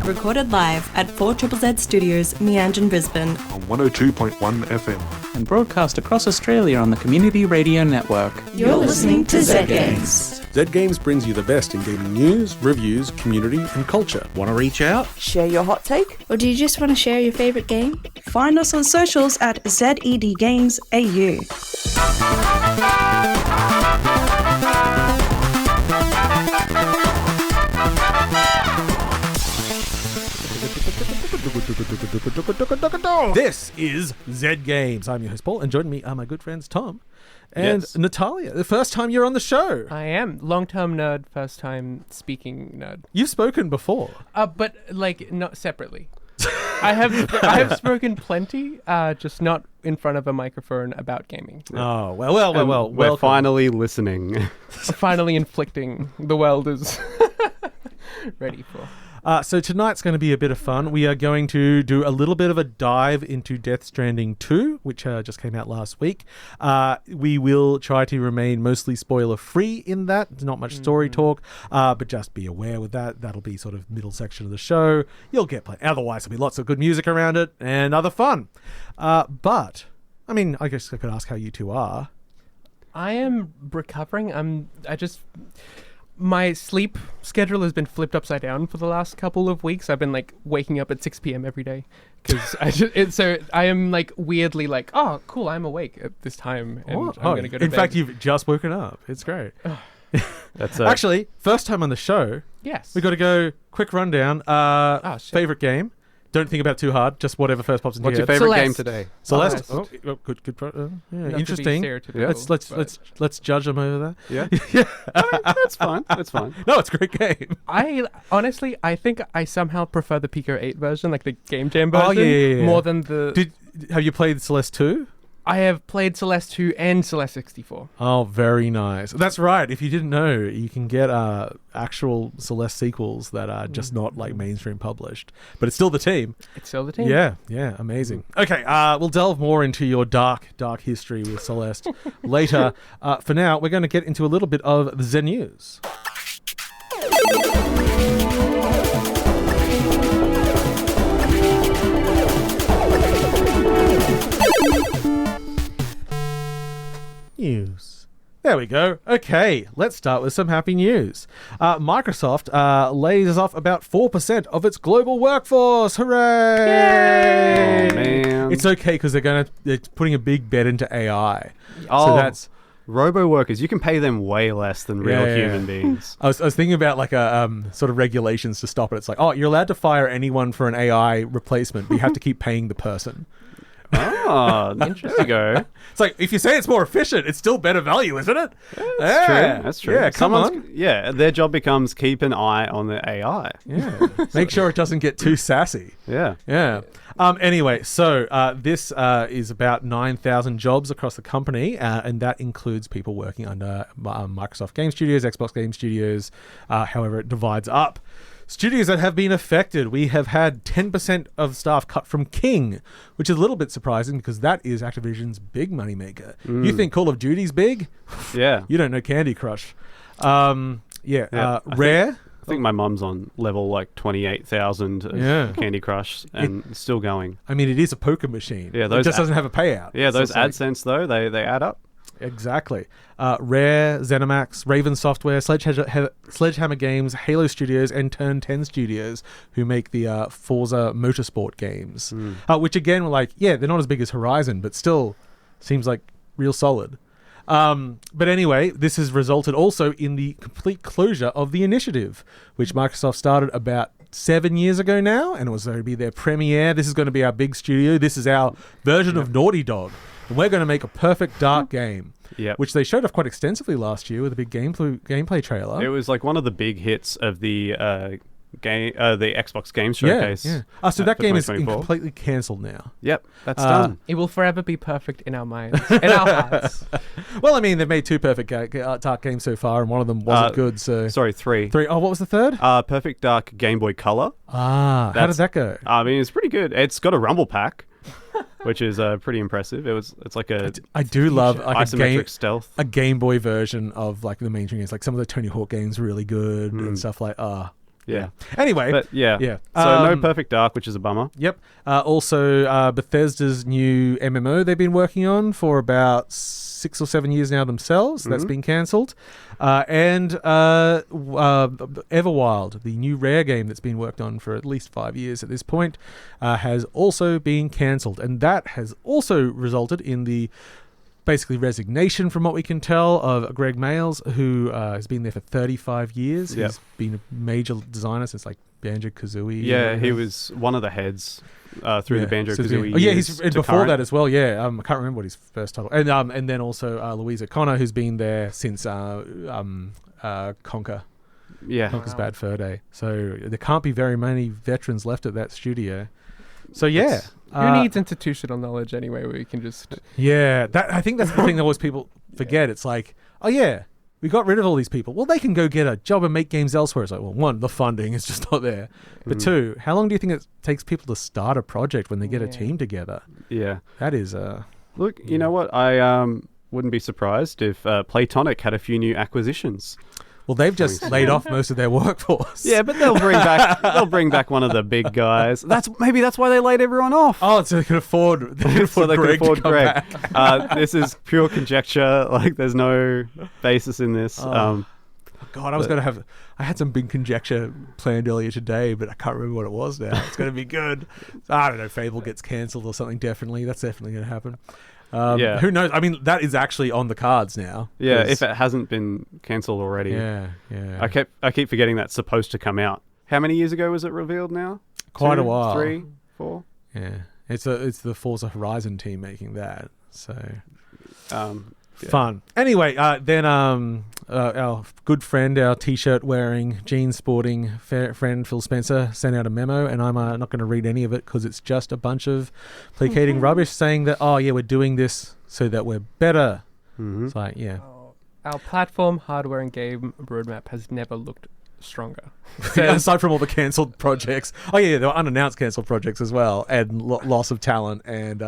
recorded live at 4ZZZ Studios, Meanjin, Brisbane. On 102.1 FM. And broadcast across Australia on the Community Radio Network. You're listening to Zed Games. Zed Games brings you the best in gaming news, reviews, community and culture. Want to reach out? Share your hot take? Or do you just want to share your favourite game? Find us on socials at Zed Games AU. This is Zed Games. I'm your host Paul, and joining me are my good friends Tom and Natalia. The first time you're on the show. I am. Long-term nerd, first time speaking nerd. You've spoken before. But like not separately. I have spoken plenty, just not in front of a microphone about gaming. Oh, well. We're finally listening. Finally inflicting the world is ready for. So tonight's going to be a bit of fun. We are going to do a little bit of a dive into Death Stranding 2, which just came out last week. We will try to remain mostly spoiler-free in that. There's not much story talk, but just be aware with that. That'll be sort of middle section of the show. You'll get plenty. Otherwise, there'll be lots of good music around it and other fun. But, I mean, I guess I could ask how you two are. I am recovering. My sleep schedule has been flipped upside down for the last couple of weeks. I've been like waking up at 6 p.m. every day because I am like weirdly like, oh, cool, I'm awake at this time and I'm going to go to bed. In fact, you've just woken up. It's great. That's actually first time on the show. Yes, we got to go quick rundown. Favorite game. Don't think about it too hard. Just whatever first pops in your head. What's your favorite game today? Celeste. Good. Interesting. Let's judge them over there. Yeah. Yeah. That's fine. That's fine. No, it's a great game. I think I somehow prefer the Pico 8 version, like the Game Jam version, more than the. Have you played Celeste 2? I have played Celeste 2 and Celeste 64. Oh, very nice. That's right. If you didn't know, you can get actual Celeste sequels that are just not like mainstream published. But it's still the team. It's still the team. Yeah. Amazing. Okay, we'll delve more into your dark history with Celeste later. For now, we're going to get into a little bit of the Zed News. News. There we go. Okay, let's start with some happy news. Microsoft lays off about 4% of its global workforce. Hooray! Yay! Oh, man. It's okay because they're putting a big bet into AI. Oh, so that's robo workers. You can pay them way less than real human beings. I was thinking about like a sort of regulations to stop it. It's like, oh, you're allowed to fire anyone for an AI replacement, but you have to keep paying the person. Oh, interesting. It's like, if you say it's more efficient, it's still better value, isn't it? That's true. Yeah, come on. Yeah, their job becomes keep an eye on the AI. Yeah. Make sure it doesn't get too sassy. Yeah. Anyway, so this is about 9,000 jobs across the company, and that includes people working under Microsoft Game Studios, Xbox Game Studios, however it divides up. Studios that have been affected, we have had 10% of staff cut from King, which is a little bit surprising because that is Activision's big moneymaker. You think Call of Duty's big? Yeah. You don't know Candy Crush. Rare. I think my mum's on level like 28,000 of Candy Crush and still going. I mean, it is a poker machine. Yeah, it just doesn't have a payout. Yeah, those AdSense though, they add up. Exactly. Rare, ZeniMax, Raven Software, Sledgehammer Games, Halo Studios, and Turn 10 Studios, who make the Forza Motorsport games. Which again, they're not as big as Horizon, but still seems like real solid. But anyway, this has resulted also in the complete closure of the initiative, which Microsoft started about 7 years ago now, and it was going to be their premiere. This is going to be our big studio. This is our version of Naughty Dog. And we're going to make a perfect dark game, which they showed off quite extensively last year with a big gameplay trailer. It was like one of the big hits of the the Xbox Game Showcase. So that game is completely cancelled now. Yep, that's done. It will forever be perfect in our minds, in our hearts. Well, I mean, they've made two perfect dark games so far, and one of them wasn't good. So three. Oh, what was the third? Perfect Dark Game Boy Color. How did that go? I mean, it's pretty good. It's got a rumble pack, which is pretty impressive. It's like I do love isometric stealth. A Game Boy version of like the mainstream games. Like some of the Tony Hawk games, really good and stuff like. Yeah. Anyway, But yeah. yeah. So no Perfect Dark, which is a bummer. Yep. Also, Bethesda's new MMO they've been working on for about 6 or 7 years now themselves. That's been cancelled. And Everwild, the new Rare game that's been worked on for at least 5 years at this point, has also been cancelled. And that has also resulted in the basically resignation, from what we can tell, of Greg Mayles, who has been there for 35 years. Yep. He's been a major designer since like Banjo-Kazooie. Yeah, he was one of the heads through the Banjo-Kazooie. Oh yeah, he's years to before current. that as well. Yeah, I can't remember what his first title. And then also Louise O'Connor, who's been there since Conker. Yeah. Conker's Bad Fur Day. So there can't be very many veterans left at that studio. So yeah. Who needs institutional knowledge anyway, where we can just... Yeah, I think that's the thing that always people forget. It's like, oh yeah, we got rid of all these people. Well, they can go get a job and make games elsewhere. It's like, well, one, the funding is just not there. But two, how long do you think it takes people to start a project when they get a team together? Yeah. That is... Look, you know what? I wouldn't be surprised if Playtonic had a few new acquisitions. Well, they've just laid off most of their workforce. Yeah, but they'll bring back one of the big guys. Maybe that's why they laid everyone off. Oh, so they can afford Greg. This is pure conjecture. Like, there's no basis in this. God, I had some big conjecture planned earlier today, but I can't remember what it was now. It's going to be good. I don't know. Fable gets cancelled or something. Definitely, that's definitely going to happen. Who knows? I mean, that is actually on the cards now. Yeah, if it hasn't been cancelled already. Yeah. I keep forgetting that's supposed to come out. How many years ago was it revealed now? Quite 2, a while. 3, 4? Yeah. It's the Forza Horizon team making that. So fun. Anyway, then our good friend, our t-shirt wearing, jeans sporting friend Phil Spencer sent out a memo, and I'm not going to read any of it because it's just a bunch of placating rubbish saying that, oh yeah, we're doing this so that we're better. It's like, yeah. Our platform, hardware, and game roadmap has never looked stronger. Aside from all the cancelled projects. Oh yeah, there were unannounced cancelled projects as well, and loss of talent, and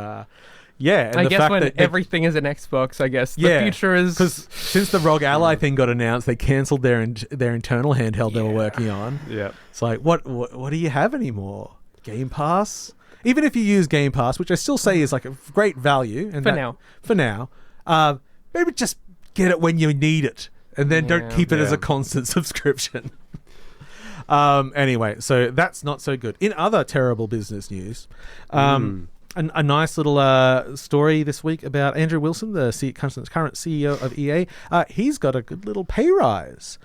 and I the guess fact when that everything is an Xbox, I guess the future is... Because since the ROG Ally thing got announced, they cancelled their internal handheld they were working on. Yeah. It's like, what do you have anymore? Game Pass? Even if you use Game Pass, which I still say is like a great value. And For now. Maybe just get it when you need it. And then don't keep it as a constant subscription. Anyway, so that's not so good. In other terrible business news... A nice little story this week about Andrew Wilson, the current CEO of EA. He's got a good little pay rise.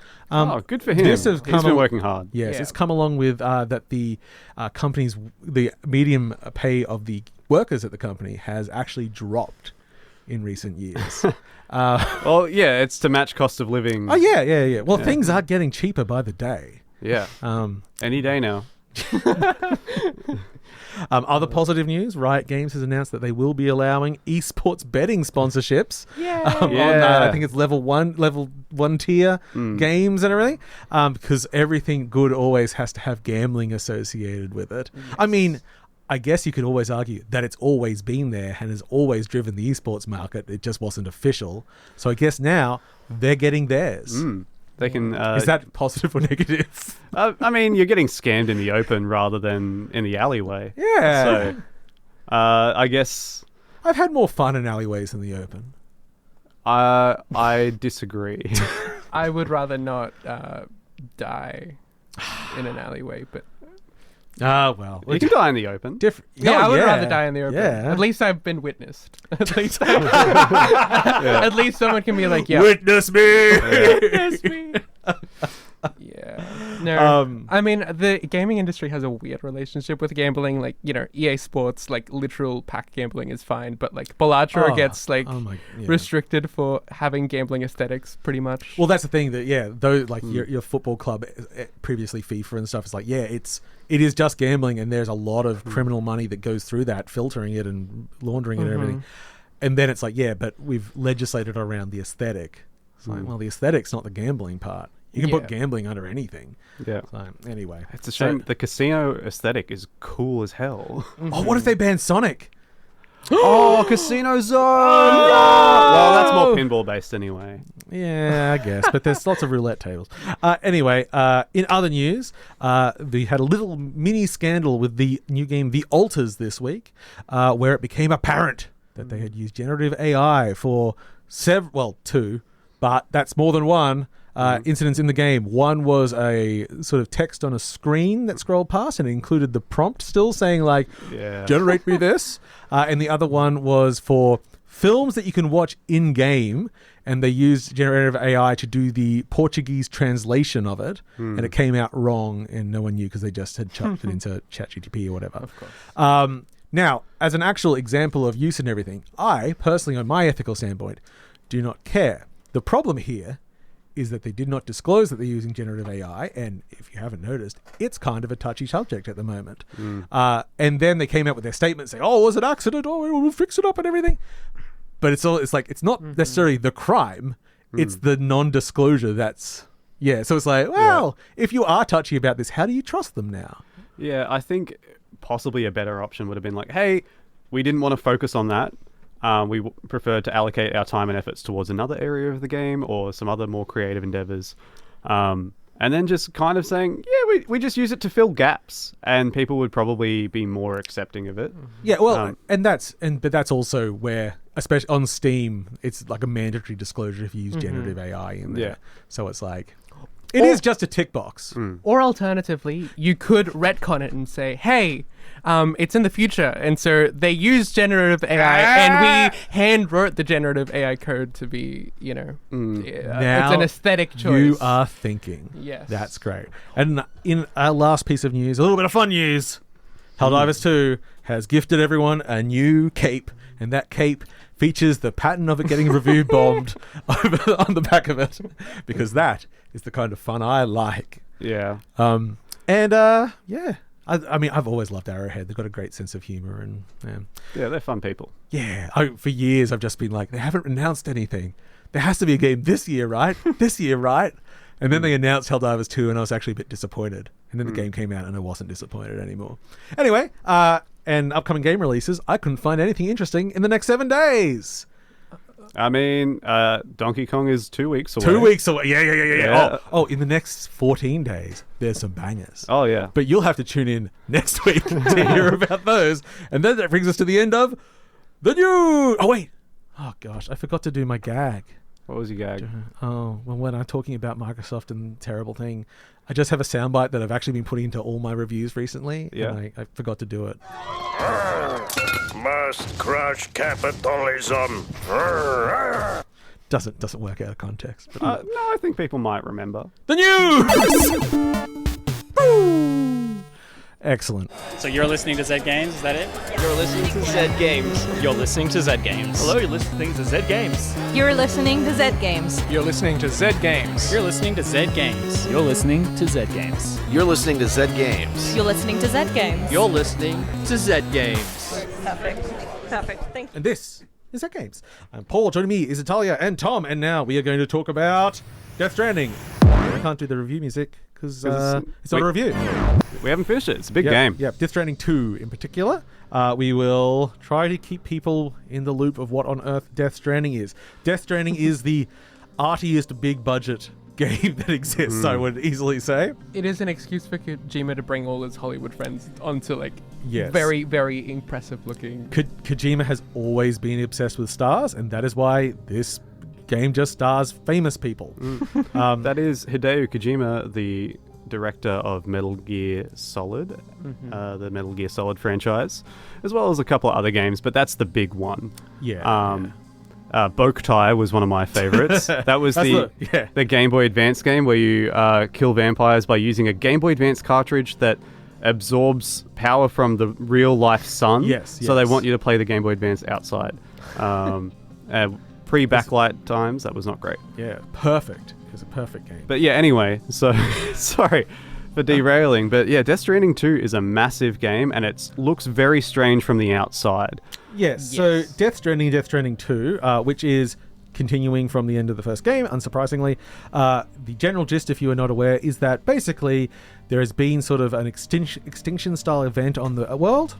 Good for him. He's been working hard. Yes, it's come along with that the the median pay of the workers at the company has actually dropped in recent years. Well, yeah, it's to match cost of living. Oh, yeah. Well, things are getting cheaper by the day. Yeah. Any day now. Other positive news, Riot Games has announced that they will be allowing esports betting sponsorships on, I think it's level one tier games and everything, because everything good always has to have gambling associated with it. Yes. I mean, I guess you could always argue that it's always been there and has always driven the esports market. It just wasn't official. So I guess now they're getting theirs. They can. Is that positive or negative? I mean, you're getting scammed in the open rather than in the alleyway. Yeah. So, I guess I've had more fun in alleyways than the open. I disagree. I would rather not die in an alleyway, but well, you can die in the open. I would rather die in the open. Yeah. At least I've been witnessed. At least at least someone can be like, yeah, witness me. Witness me. Yeah. No. I mean, the gaming industry has a weird relationship with gambling. Like, you know, EA Sports, like literal pack gambling is fine, but like Bellagio gets like restricted for having gambling aesthetics, pretty much. Well, that's the thing that though like your football club, previously FIFA and stuff, is like it is just gambling, and there's a lot of criminal money that goes through that, filtering it and laundering it and everything. And then it's like, but we've legislated around the aesthetic. It's like, well, the aesthetic's not the gambling part. You can put gambling under anything. Yeah. So, anyway. It's a shame. The casino aesthetic is cool as hell. Oh, what if they ban Sonic? Oh, Casino Zone! Well, that's more pinball based anyway. Yeah, I guess, but there's lots of roulette tables. Anyway, in other news, we had a little mini scandal with the new game The Alters this week, where it became apparent that they had used generative AI for two, but that's more than one. Incidents in the game. One was a sort of text on a screen that scrolled past, and it included the prompt still saying like, generate me this. And the other one was for films that you can watch in game, and they used generative AI to do the Portuguese translation of it, and it came out wrong, and no one knew because they just had chucked it into ChatGPT or whatever. Of course. Now, as an actual example of use and everything, I personally, on my ethical standpoint, do not care. The problem here is that they did not disclose that they're using generative AI, and if you haven't noticed, it's kind of a touchy subject at the moment. And then they came out with their statement saying, "Oh, it was an accident. Oh, we'll fix it up and everything." But it's not necessarily the crime; it's the non-disclosure that's So it's like, well, if you are touchy about this, how do you trust them now? Yeah, I think possibly a better option would have been like, "Hey, we didn't want to focus on that. We preferred to allocate our time and efforts towards another area of the game or some other more creative endeavors." And then just kind of saying, we just use it to fill gaps, and people would probably be more accepting of it. Yeah, well, but that's also where, especially on Steam, it's like a mandatory disclosure if you use generative AI in there. Yeah. So it's like, it is just a tick box. Or alternatively, you could retcon it and say, hey, it's in the future, and so they use generative AI, and we hand wrote the generative AI code to be, now it's an aesthetic choice. You are thinking. Yes. That's great. And in our last piece of news, a little bit of fun news. Helldivers 2 has gifted everyone a new cape, and that cape features the pattern of it getting review bombed on the back of it, because that is the kind of fun I like. Yeah. I mean, I've always loved Arrowhead. They've got a great sense of humor, and they're fun people. Yeah. For years, I've just been like, they haven't announced anything. There has to be a game this year, right? This year, right? And then they announced Helldivers 2, and I was actually a bit disappointed. And then the game came out, and I wasn't disappointed anymore. Anyway, and upcoming game releases, I couldn't find anything interesting in the next 7 days. I mean, Donkey Kong is 2 weeks away. 2 weeks away. Yeah. Oh, in the next 14 days, there's some bangers. Oh, yeah. But you'll have to tune in next week to hear about those. And then that brings us to the end of the news. Oh, wait. Oh, gosh. I forgot to do my gag. What was your gag? Oh, well, when I'm talking about Microsoft and the terrible thing, I just have a soundbite that I've actually been putting into all my reviews recently. Yeah. And I forgot to do it. Must crush capitalism. Doesn't work out of context. But no, I think people might remember. The news! Excellent. So you're listening to Zed Games, is that it? You're listening to Zed Games. You're listening to Zed Games. Hello, you're listening to Zed Games. You're listening to Zed Games. You're listening to Zed Games. You're listening to Zed Games. You're listening to Zed Games. You're listening to Zed Games. You're listening to Zed Games. You're listening to Zed Games. Perfect. Thank you. And this is Zed Games. I'm Paul. Joining me is Natalia and Tom. And now we are going to talk about Death Stranding. I can't do the review music because it's not a review. We haven't finished it. It's a big game. Yeah, Death Stranding 2 in particular. We will try to keep people in the loop of what on earth Death Stranding is. Death Stranding is the artiest big budget game that exists, I would easily say. It is an excuse for Kojima to bring all his Hollywood friends onto Yes. very, very impressive looking. Kojima has always been obsessed with stars, and that is why this game just stars famous people. That is Hideo Kojima, the director of Metal Gear Solid, the Metal Gear Solid franchise, as well as a couple of other games, but that's the big one. Boktai was one of my favorites. That was the Game Boy Advance game where you kill vampires by using a Game Boy Advance cartridge that absorbs power from the real life sun. So they want you to play the Game Boy Advance outside. Pre-backlight times, that was not great. Yeah, perfect. It was a perfect game. But yeah, anyway, so sorry for derailing, but yeah, Death Stranding 2 is a massive game, and it looks very strange from the outside. Yes. So Death Stranding 2, which is continuing from the end of the first game, unsurprisingly. The general gist, if you are not aware, is that basically there has been sort of an extinction-style event on the world,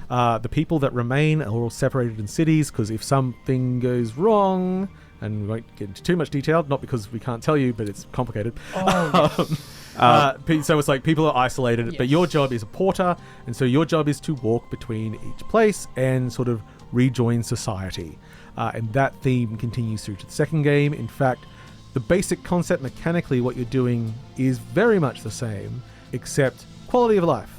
The people that remain are all separated in cities because if something goes wrong, and we won't get into too much detail, not because we can't tell you, but it's complicated. So it's like people are isolated, but your job is a porter, and so your job is to walk between each place and sort of rejoin society. And that theme continues through to the second game. In fact, the basic concept mechanically, what you're doing is very much the same, except quality of life.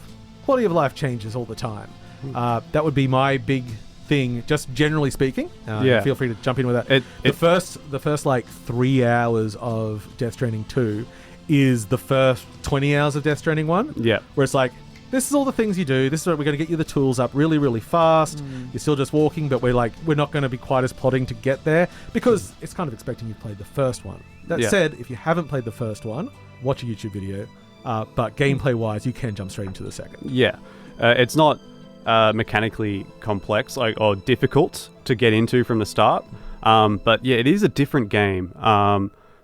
Quality of life changes all the time. That would be my big thing, just generally speaking. Feel free to jump in with that. The first like 3 hours of Death Stranding 2 is the first 20 hours of Death Stranding 1. Yeah. Where it's like, this is all the things you do. This is what we're going to get you the tools up really, really fast. You're still just walking, but we're not going to be quite as plodding to get there because it's kind of expecting you've played the first one. That said, if you haven't played the first one, watch a YouTube video. But gameplay-wise, you can jump straight into the second. Yeah. It's not mechanically complex or difficult to get into from the start. But yeah, it is a different game.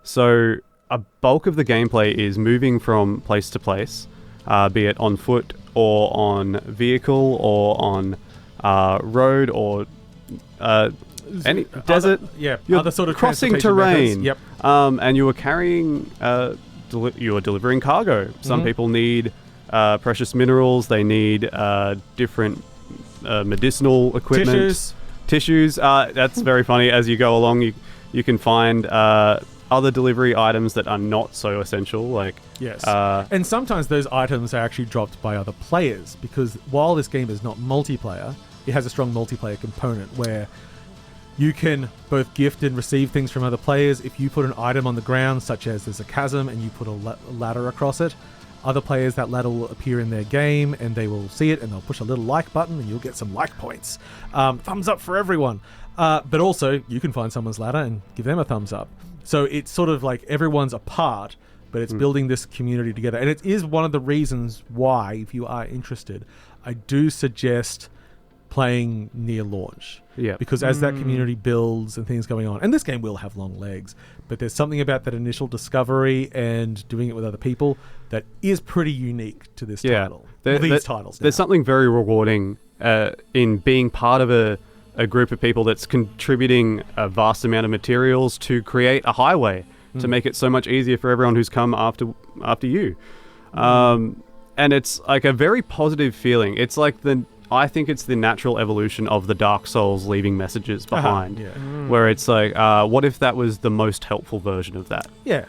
So a bulk of the gameplay is moving from place to place, be it on foot or on vehicle or on road or any desert. You're other sort of crossing terrain. Yep. And you are carrying, you are delivering cargo. Some people need precious minerals. They need different medicinal equipment. Tissues. That's very funny. As you go along, you can find other delivery items that are not so essential. Like and sometimes those items are actually dropped by other players because while this game is not multiplayer, it has a strong multiplayer component where you can both gift and receive things from other players. If you put an item on the ground, such as there's a chasm and you put a ladder across it, other players, that ladder will appear in their game and they will see it and they'll push a little like button and you'll get some like points. Thumbs up for everyone. But also, you can find someone's ladder and give them a thumbs up. So it's sort of like everyone's a part, but it's building this community together. And it is one of the reasons why, if you are interested, I do suggest playing near launch. Yeah. Because as that community builds and things going on, and this game will have long legs, but there's something about that initial discovery and doing it with other people that is pretty unique to this title. These titles. There's something very rewarding in being part of a group of people that's contributing a vast amount of materials to create a highway to make it so much easier for everyone who's come after you. And it's like a very positive feeling. It's like I think it's the natural evolution of the Dark Souls leaving messages behind, where it's like, what if that was the most helpful version of that? Yeah,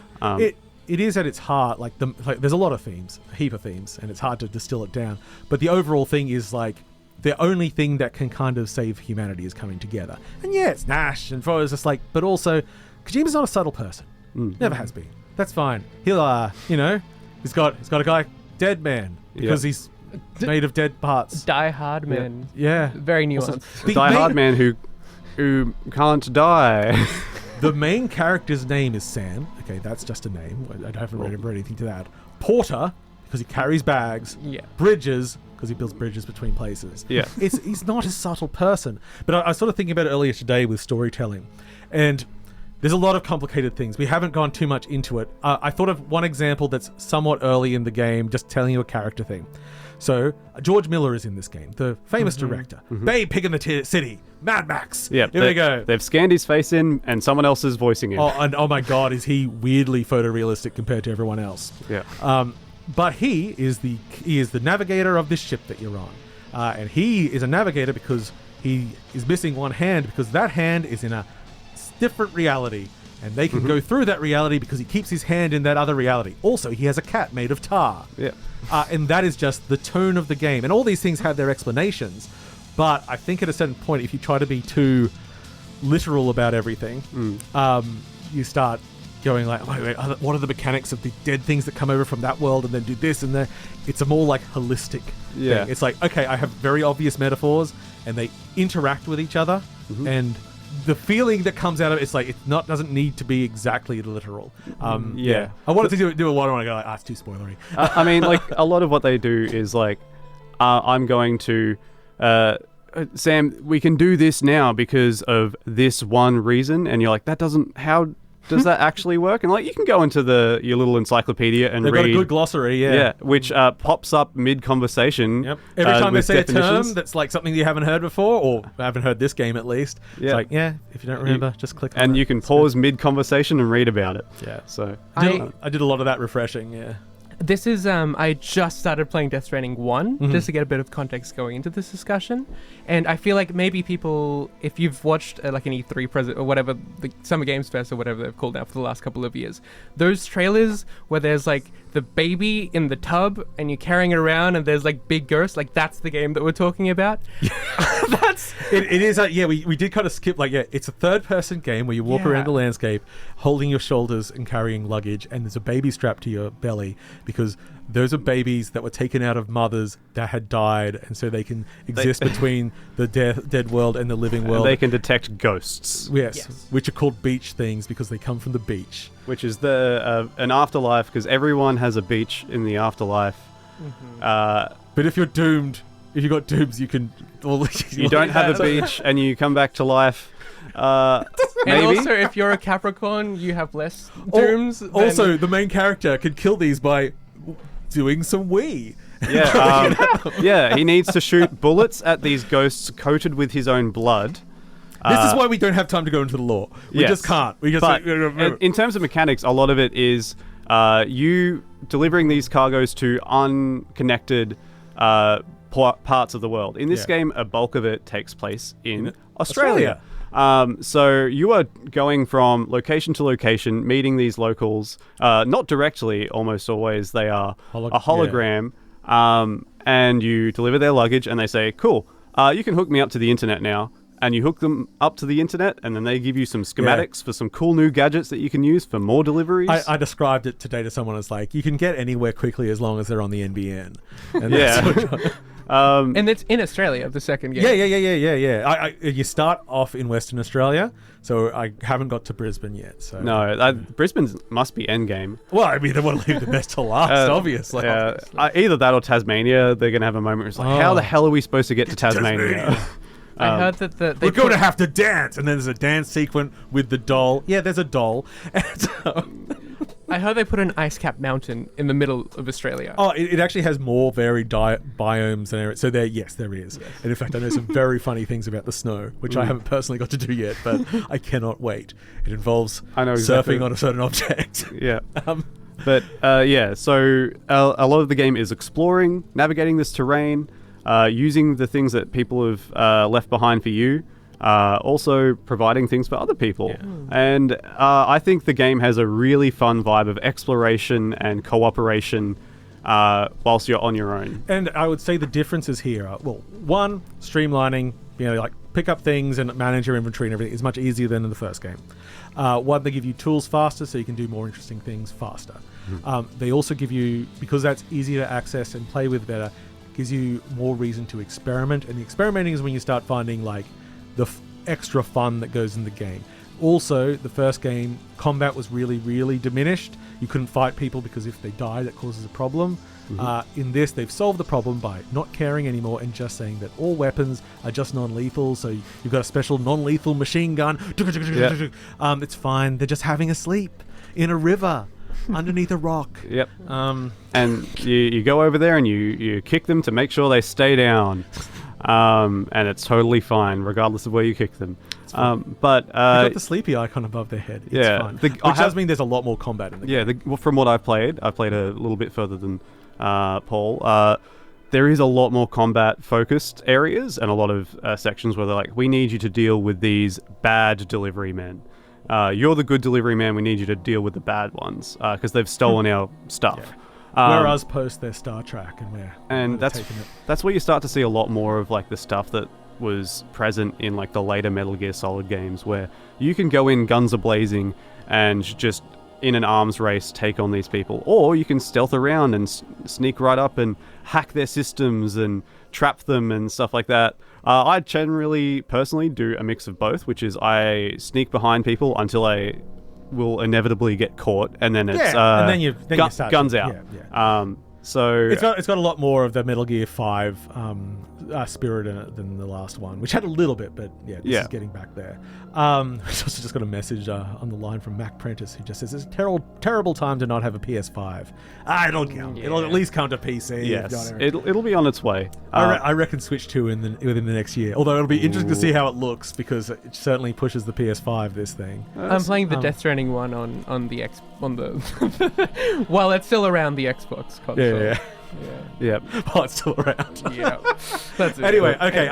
it is at its heart. Like there's a lot of themes, a heap of themes, and it's hard to distill it down. But the overall thing is like the only thing that can kind of save humanity is coming together. And yeah, it's Nash and Fro is just like, but also Kojima's not a subtle person. Never has been. That's fine. He'll he's got a guy, Dead Man, because he's made of dead parts. Die Hard Man. Yeah. Very nuanced. Die Hard Man who can't die. The main character's name is Sam. Okay, that's just a name. I haven't read anything to that. Porter, because he carries bags. Yeah. Bridges, because he builds bridges between places. Yeah. He's not a subtle person. But I was sort of thinking about it earlier today with storytelling. And there's a lot of complicated things. We haven't gone too much into it. I thought of one example that's somewhat early in the game, just telling you a character thing. So, George Miller is in this game, the famous director. Babe, Pig in the City, Mad Max. Yeah, here we go. They've scanned his face in, and someone else is voicing him. Oh my God, is he weirdly photorealistic compared to everyone else? Yeah. But he is the navigator of this ship that you're on, and he is a navigator because he is missing one hand because that hand is in a different reality. And they can go through that reality because he keeps his hand in that other reality. Also, he has a cat made of tar. Yeah. And that is just the tone of the game. And all these things have their explanations. But I think at a certain point, if you try to be too literal about everything, you start going like, wait, what are the mechanics of the dead things that come over from that world and then do this and that? It's a more like holistic thing. It's like, okay, I have very obvious metaphors and they interact with each other and the feeling that comes out of it's like doesn't need to be exactly literal. I wanted to do a one and I go like, it's too spoilery. I mean, like a lot of what they do is like, I'm going to Sam, we can do this now because of this one reason, and you're like, that doesn't. How does that actually work? And like, you can go into your little encyclopedia and They've read. got a good glossary, yeah. Which pops up mid-conversation. Yep. Every time they with say definitions. a term that's like something you haven't heard before, or haven't heard this game at least, Yeah. it's like, if you don't remember, just click on it. And you can pause mid-conversation and read about it. Yeah. So I did a lot of that refreshing, yeah. This is, I just started playing Death Stranding 1, just to get a bit of context going into this discussion. And I feel like maybe people, if you've watched like an E3 or whatever, the Summer Games Fest or whatever they've called now for the last couple of years, those trailers where there's like the baby in the tub and you're carrying it around and there's like big ghosts, like that's the game that we're talking about. It is, we did kind of skip, it's a third-person game where you walk around the landscape holding your shoulders and carrying luggage, and there's a baby strapped to your belly, because those are babies that were taken out of mothers that had died, and so they can exist between the dead world and the living world. And they can detect ghosts. Yes, which are called beach things because they come from the beach. Which is an afterlife, because everyone has a beach in the afterlife. But if you're doomed, if you got dooms, you can... you don't have a beach and you come back to life. And maybe. also, if you're a Capricorn, you have less dooms. Also, the main character can kill these by doing some wee. He needs to shoot bullets at these ghosts coated with his own blood. This is why we don't have time to go into the lore. We just can't. In terms of mechanics, a lot of it is you delivering these cargoes to unconnected parts of the world. In this game, a bulk of it takes place in Australia. So you are going from location to location, meeting these locals, not directly, almost always. They are a hologram, and you deliver their luggage, and they say, cool, you can hook me up to the internet now. And you hook them up to the internet, and then they give you some schematics for some cool new gadgets that you can use for more deliveries. I described it today to someone as like, you can get anywhere quickly as long as they're on the NBN. And and it's in Australia, the second game. Yeah. You start off in Western Australia, so I haven't got to Brisbane yet. So no, Brisbane must be endgame. Well, I mean, they want to leave the best to last, obviously. Yeah, either that or Tasmania. They're going to have a moment where it's like, how the hell are we supposed to get to Tasmania? I heard that we're going to have to dance, and then there's a dance sequence with the doll. Yeah, there's a doll. I heard they put an ice-capped mountain in the middle of Australia. Oh, it actually has more varied biomes than it. So there is. Yes. And in fact, I know some very funny things about the snow, which I haven't personally got to do yet, but I cannot wait. It involves surfing on a certain object. Yeah. So a lot of the game is exploring, navigating this terrain, using the things that people have left behind for you, also providing things for other people. Yeah. And I think the game has a really fun vibe of exploration and cooperation whilst you're on your own. And I would say the differences here are, one, streamlining, like pick up things and manage your inventory and everything is much easier than in the first game. One, they give you tools faster so you can do more interesting things faster. They also give you, because that's easier to access and play with better, gives you more reason to experiment, and the experimenting is when you start finding like the extra fun that goes in the game. Also, the first game, combat was really, really diminished. You couldn't fight people because if they die, that causes a problem. In this, they've solved the problem by not caring anymore and just saying that all weapons are just non-lethal, so you've got a special non-lethal machine gun. It's fine. They're just having a sleep in a river. Underneath a rock. Yep. And you go over there and you kick them to make sure they stay down. And it's totally fine, regardless of where you kick them. But you've got the sleepy icon above their head. It's fine. Which does mean there's a lot more combat in the game. From what I've played a little bit further than Paul. There is a lot more combat-focused areas and a lot of sections where they're like, we need you to deal with these bad delivery men. You're the good delivery man. We need you to deal with the bad ones because they've stolen our stuff. We're us post their Star Trek, and that's where you start to see a lot more of like the stuff that was present in like the later Metal Gear Solid games, where you can go in guns a-blazing and just in an arms race take on these people, or you can stealth around and sneak right up and hack their systems and trap them and stuff like that. I generally, personally, do a mix of both, which is I sneak behind people until I will inevitably get caught, and then it's and then you start guns out. So it's got a lot more of the Metal Gear 5 spirit in it than the last one, which had a little bit, but this is getting back there. I also just got a message on the line from Mac Prentice who just says it's a terrible time to not have a PS5. It'll count. It'll at least count to PC. Yes, it'll be on its way. I reckon Switch 2 within the next year. Although it'll be interesting to see how it looks because it certainly pushes the PS5. This thing. I'm playing the Death Stranding one on the while it's still around the Xbox console. Yeah. While it's still around. Yeah. That's it. Anyway, okay.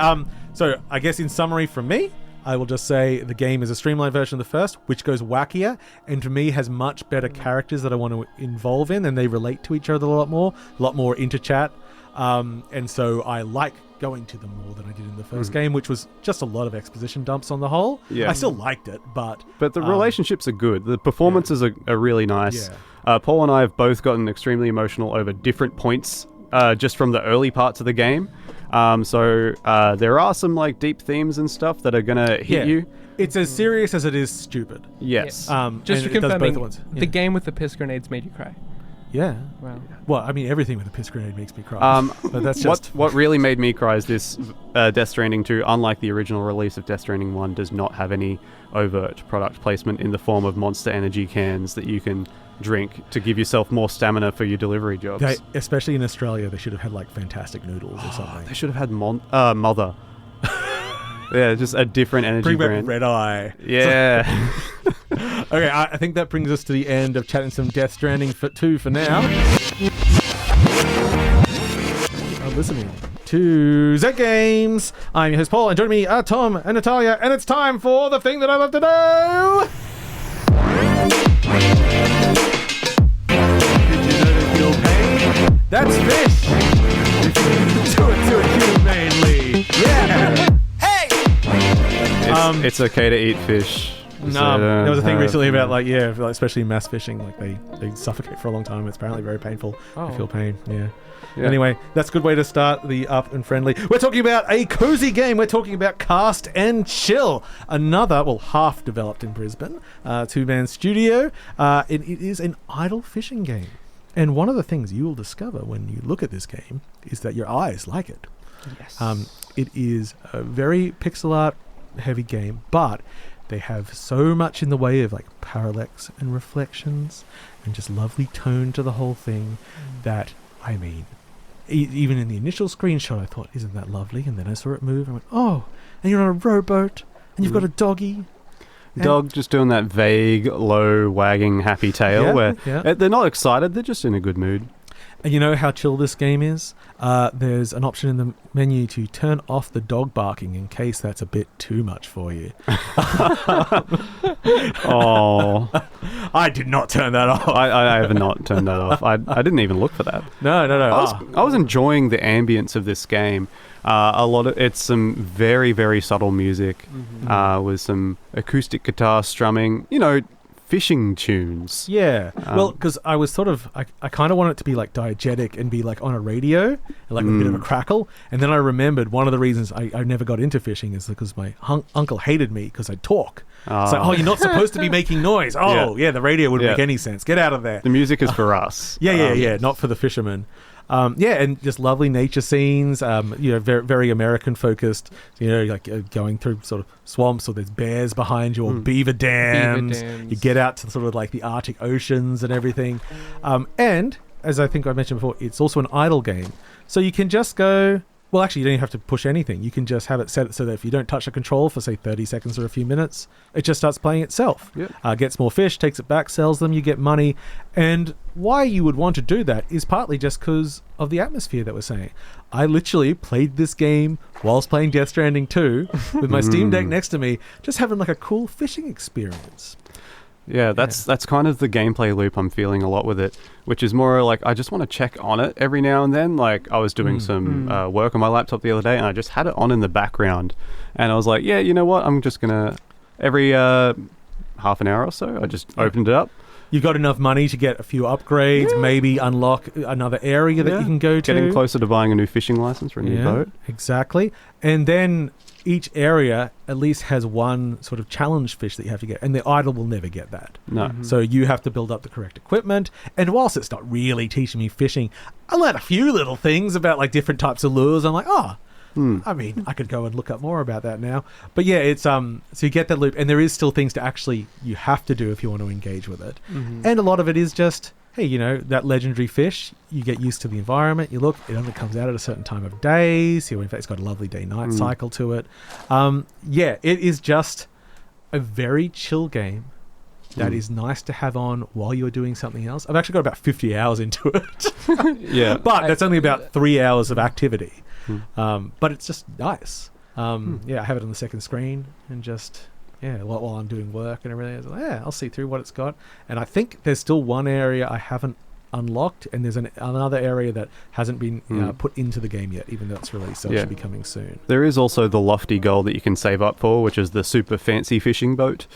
So I guess in summary from me, I will just say the game is a streamlined version of the first, which goes wackier, and to me has much better characters that I want to involve in, and they relate to each other a lot more interchat. And so I like going to them more than I did in the first game, which was just a lot of exposition dumps on the whole. Yeah. I still liked it, but the relationships are good. The performances are really nice. Yeah. Paul and I have both gotten extremely emotional over different points just from the early parts of the game. So there are some like deep themes and stuff that are gonna hit you. It's as serious as it is stupid. Yes. Just confirming, the game with the piss grenades made you cry. Yeah. Wow. Well, I mean, everything with a piss grenade makes me cry. But that's just what really made me cry is this Death Stranding 2, unlike the original release of Death Stranding 1, does not have any overt product placement in the form of Monster Energy cans that you can drink to give yourself more stamina for your delivery jobs. Especially in Australia, they should have had like Fantastic Noodles or something. They should have had Mother. Yeah, just a different energy brand. Red Eye. Yeah. Okay, I think that brings us to the end of chatting some Death Stranding 2 for now. I'm listening to Zed Games. I'm your host Paul, and joining me are Tom and Natalia, and it's time for the thing that I love to do. Did you know that you'll pay? That's fish. Do it humanely. Yeah. It's okay to eat fish. There was a thing recently about especially mass fishing, like they suffocate for a long time. It's apparently very painful. I feel pain. Yeah. Anyway, that's a good way to start the up and friendly. We're talking about a cozy game. We're talking about Cast and Chill, another half developed in Brisbane, 2-man studio. It is an idle fishing game, and one of the things you will discover when you look at this game is that your eyes like it. Yes. It is a very pixel art heavy game, but they have so much in the way of like parallax and reflections and just lovely tone to the whole thing that, I mean, even in the initial screenshot I thought, isn't that lovely? And then I saw it move and I went, oh, and you're on a rowboat and you've got a doggy. Dog just doing that vague, low, wagging, happy tail where they're not excited, they're just in a good mood. And you know how chill this game is? There's an option in the menu to turn off the dog barking in case that's a bit too much for you. Oh, I did not turn that off. I have not turned that off. I didn't even look for that. No. I was enjoying the ambience of this game. It's some very, very subtle music with some acoustic guitar strumming. Fishing tunes. Yeah. Well, because I was I kind of want it to be like diegetic and be like on a radio and like with a bit of a crackle. And then I remembered one of the reasons I never got into fishing is because my uncle hated me because I talk. It's like, you're not supposed to be making noise. The radio wouldn't make any sense. Get out of there. The music is for us. Yeah, not for the fishermen. And just lovely nature scenes, very, very American focused, like going through sort of swamps or there's bears behind you or beaver dams. You get out to sort of like the Arctic oceans and everything. And as I think I mentioned before, it's also an idle game. So you can just go, well, actually, you don't even have to push anything. You can just have it set so that if you don't touch a control for, say, 30 seconds or a few minutes, it just starts playing itself. Yep. Gets more fish, takes it back, sells them, you get money. And why you would want to do that is partly just because of the atmosphere that we're saying. I literally played this game whilst playing Death Stranding 2 with my Steam Deck next to me, just having like a cool fishing experience. Yeah, that's kind of the gameplay loop I'm feeling a lot with it, which is more like I just want to check on it every now and then. Like I was doing some work on my laptop the other day and I just had it on in the background and I was like, yeah, you know what? I'm just going to, every half an hour or so, I just opened it up, you've got enough money to get a few upgrades, maybe unlock another area that you can go to. Getting closer to buying a new fishing license for a new boat. Exactly. And then each area at least has one sort of challenge fish that you have to get, and the idle will never get that. No. So you have to build up the correct equipment. And whilst it's not really teaching me fishing, I learned a few little things about like different types of lures. I'm like, I mean, I could go and look up more about that now. But yeah, it's so you get that loop, and there is still things to actually you have to do if you want to engage with it. And a lot of it is just, hey, you know, that legendary fish, you get used to the environment, you look, it only comes out at a certain time of day, so in fact it's got a lovely day-night cycle to it. Yeah, it is just a very chill game that is nice to have on while you're doing something else. I've actually got about 50 hours into it. Yeah. But that's only about 3 hours of activity. But it's just nice. Yeah, I have it on the second screen and just... Yeah, while I'm doing work and everything, I was like, yeah, I'll see through what it's got. And I think there's still one area I haven't unlocked, and there's another area that hasn't been put into the game yet, even though it's released, so it should be coming soon. There is also the lofty goal that you can save up for, which is the super fancy fishing boat.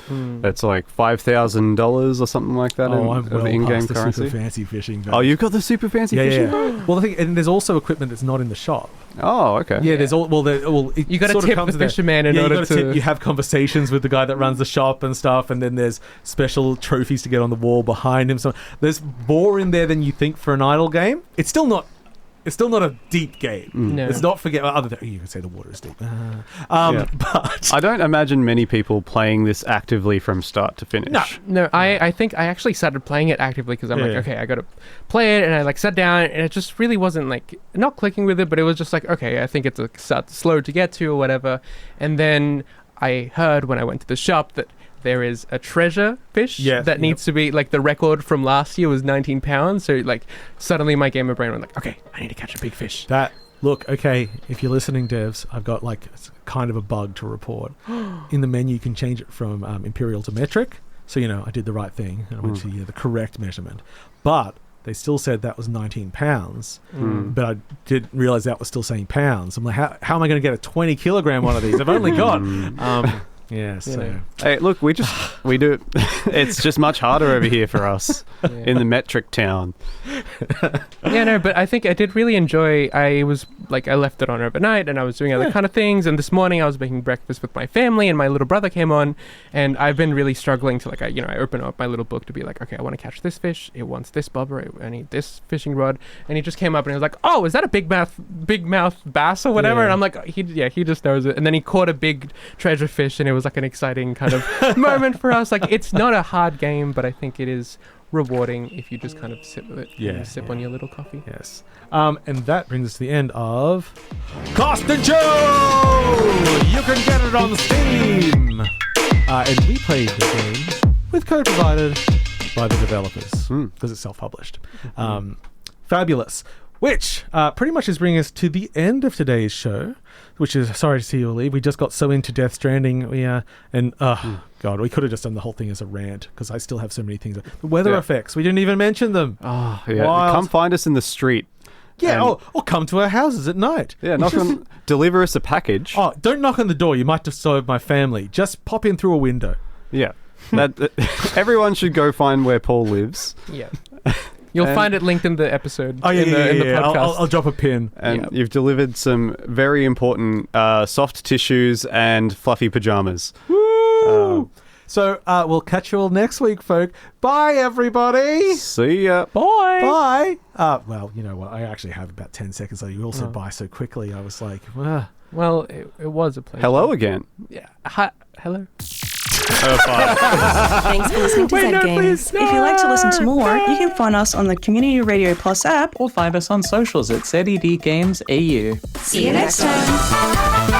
It's like $5,000 or something like that I'm of well in-game past currency. the super fancy fishing boat. Oh, you've got the super fancy fishing boat? Well, the thing, and there's also equipment that's not in the shop. Oh, okay. Yeah, there's all. You got to tip the fisherman in order to. You have conversations with the guy that runs the shop and stuff, and then there's special trophies to get on the wall behind him. So there's more in there than you think for an idle game. It's still not a deep game. No. It's not other than you could say the water is deep. But I don't imagine many people playing this actively from start to finish. No, I think I actually started playing it actively because I'm like, okay, I got to play it, and I like sat down, and it just really wasn't like not clicking with it, but it was just like, okay, I think it's slow to get to or whatever. And then I heard when I went to the shop that there is a treasure fish that needs to be, like, the record from last year was 19 pounds. So, like, suddenly my gamer brain went like, okay, I need to catch a big fish. Look, okay, if you're listening, devs, I've got, like, kind of a bug to report. In the menu, you can change it from imperial to metric. So, you know, I did the right thing. And I went to the correct measurement. But they still said that was 19 pounds. But I didn't realize that was still saying pounds. I'm like, how am I going to get a 20 kilogram one of these? I've only got... Yeah, so... Hey, look, we do... It's just much harder over here for us in the metric town. Yeah, no, but I think I did really enjoy... I left it on overnight, and I was doing other kind of things, and this morning I was making breakfast with my family, and my little brother came on, and I've been really struggling to, like, I open up my little book to be like, okay, I want to catch this fish, it wants this bobber, I need this fishing rod, and he just came up and he was like, oh, is that a big mouth bass or whatever? And I'm like, he just knows it. And then he caught a big treasure fish, and it was like an exciting kind of moment for us. Like, it's not a hard game, but I think it is rewarding if you just kind of sit with it and sip on your little coffee. Yes. And that brings us to the end of Cost and Joe! You can get it on Steam! And we played the game with code provided by the developers because it's self-published. Fabulous. Which pretty much is bringing us to the end of today's show, which is, sorry to see you leave. We just got so into Death Stranding. God, we could have just done the whole thing as a rant because I still have so many things. The weather effects, we didn't even mention them. Oh, yeah. Come find us in the street. Yeah, or come to our houses at night. Yeah, deliver us a package. Oh, don't knock on the door. You might disturb my family. Just pop in through a window. Yeah. Everyone should go find where Paul lives. Yeah. You'll find it linked in the episode. Oh, in the podcast. I'll drop a pin. And you've delivered some very important soft tissues and fluffy pajamas. Woo! So we'll catch you all next week, folk. Bye, everybody. See ya. Bye. Well, you know what? I actually have about 10 seconds. So you all said bye so quickly. I was like, Well, it was a pleasure. Hello again. Yeah. Hi. Hello. Thanks for listening to Zed Games. If you'd like to listen to more, you can find us on the Community Radio Plus app Or find us on socials at ZED Games AU. See you next time.